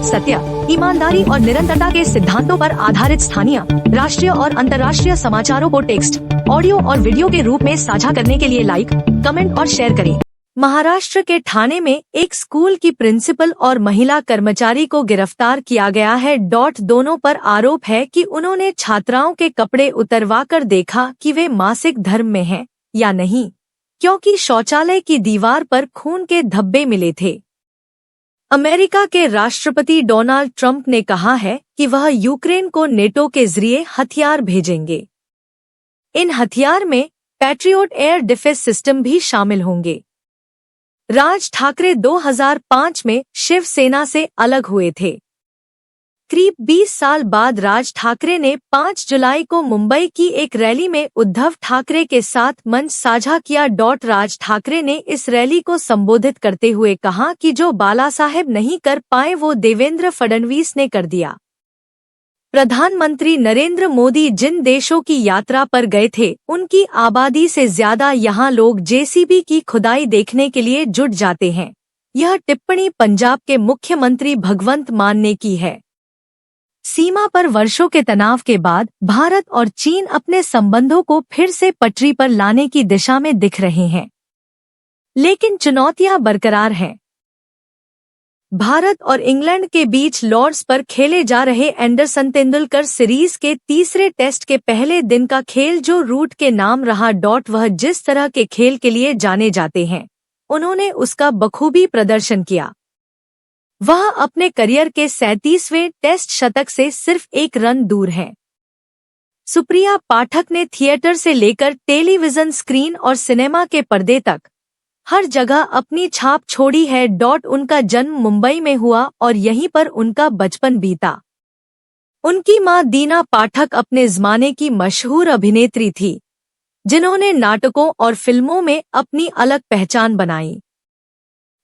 सत्य, ईमानदारी और निरंतरता के सिद्धांतों पर आधारित स्थानीय, राष्ट्रीय और अंतर्राष्ट्रीय समाचारों को टेक्स्ट, ऑडियो और वीडियो के रूप में साझा करने के लिए लाइक, कमेंट और शेयर करें। महाराष्ट्र के ठाणे में एक स्कूल की प्रिंसिपल और महिला कर्मचारी को गिरफ्तार किया गया है। दोनों पर आरोप है कि उन्होंने छात्राओं के कपड़े उतरवाकर देखा कि वे मासिक धर्म में हैं या नहीं, क्योंकि शौचालय की दीवार पर खून के धब्बे मिले थे। अमेरिका के राष्ट्रपति डोनाल्ड ट्रंप ने कहा है कि वह यूक्रेन को नेटो के जरिए हथियार भेजेंगे। इन हथियार में पैट्रियट एयर डिफेंस सिस्टम भी शामिल होंगे। राज ठाकरे 2005 में शिवसेना से अलग हुए थे। करीब 20 साल बाद राज ठाकरे ने 5 जुलाई को मुंबई की एक रैली में उद्धव ठाकरे के साथ मंच साझा किया। राज ठाकरे ने इस रैली को संबोधित करते हुए कहा कि जो बाला साहेब नहीं कर पाए वो देवेंद्र फडणवीस ने कर दिया। प्रधानमंत्री नरेंद्र मोदी जिन देशों की यात्रा पर गए थे उनकी आबादी से ज्यादा यहां लोग जेसीबी की खुदाई देखने के लिए जुट जाते हैं। यह टिप्पणी पंजाब के मुख्यमंत्री भगवंत मान ने की है। सीमा पर वर्षों के तनाव के बाद भारत और चीन अपने संबंधों को फिर से पटरी पर लाने की दिशा में दिख रहे हैं, लेकिन चुनौतियां बरकरार हैं। भारत और इंग्लैंड के बीच लॉर्ड्स पर खेले जा रहे एंडरसन तेंदुलकर सीरीज के तीसरे टेस्ट के पहले दिन का खेल जो रूट के नाम रहा। वह जिस तरह के खेल के लिए जाने जाते हैं, उन्होंने उसका बखूबी प्रदर्शन किया। वह अपने करियर के 37वें टेस्ट शतक से सिर्फ 1 रन दूर हैं। सुप्रिया पाठक ने थिएटर से लेकर टेलीविजन स्क्रीन और सिनेमा के पर्दे तक हर जगह अपनी छाप छोड़ी है। उनका जन्म मुंबई में हुआ और यहीं पर उनका बचपन बीता। उनकी मां दीना पाठक अपने ज़माने की मशहूर अभिनेत्री थी, जिन्होंने नाटकों और फिल्मों में अपनी अलग पहचान बनाई।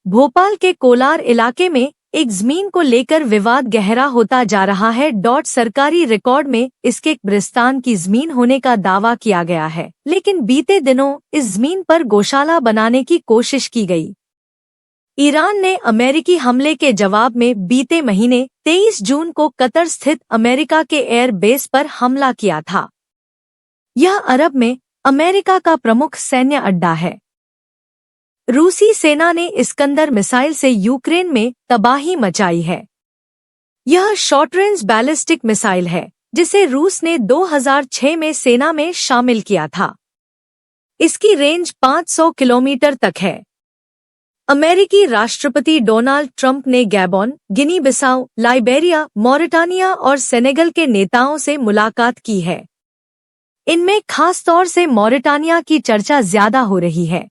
भोपाल के कोलार इलाके में एक जमीन को लेकर विवाद गहरा होता जा रहा है। सरकारी रिकॉर्ड में इसके कब्रिस्तान की जमीन होने का दावा किया गया है, लेकिन बीते दिनों इस जमीन पर गौशाला बनाने की कोशिश की गई। ईरान ने अमेरिकी हमले के जवाब में बीते महीने 23 जून को कतर स्थित अमेरिका के एयर बेस पर हमला किया था। यह अरब में अमेरिका का प्रमुख सैन्य अड्डा है। रूसी सेना ने इस्कंदर मिसाइल से यूक्रेन में तबाही मचाई है। यह शॉर्ट रेंज बैलिस्टिक मिसाइल है, जिसे रूस ने 2006 में सेना में शामिल किया था। इसकी रेंज 500 किलोमीटर तक है। अमेरिकी राष्ट्रपति डोनाल्ड ट्रंप ने गैबोन, गिनी बिसाऊ, लाइबेरिया, मॉरिटानिया और सेनेगल के नेताओं से मुलाकात की है। इनमें खास तौर से मॉरिटानिया की चर्चा ज्यादा हो रही है।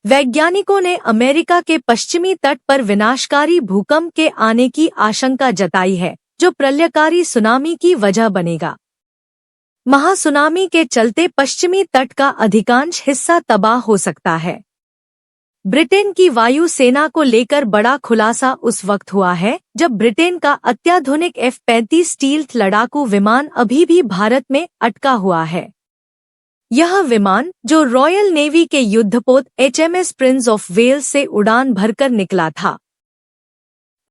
वैज्ञानिकों ने अमेरिका के पश्चिमी तट पर विनाशकारी भूकंप के आने की आशंका जताई है, जो प्रलयकारी सुनामी की वजह बनेगा। महासुनामी के चलते पश्चिमी तट का अधिकांश हिस्सा तबाह हो सकता है। ब्रिटेन की वायु सेना को लेकर बड़ा खुलासा उस वक्त हुआ है जब ब्रिटेन का अत्याधुनिक F-35 स्टील्थ लड़ाकू विमान अभी भी भारत में अटका हुआ है। यह विमान, जो रॉयल नेवी के युद्धपोत HMS प्रिंस ऑफ वेल्स से उड़ान भरकर निकला था,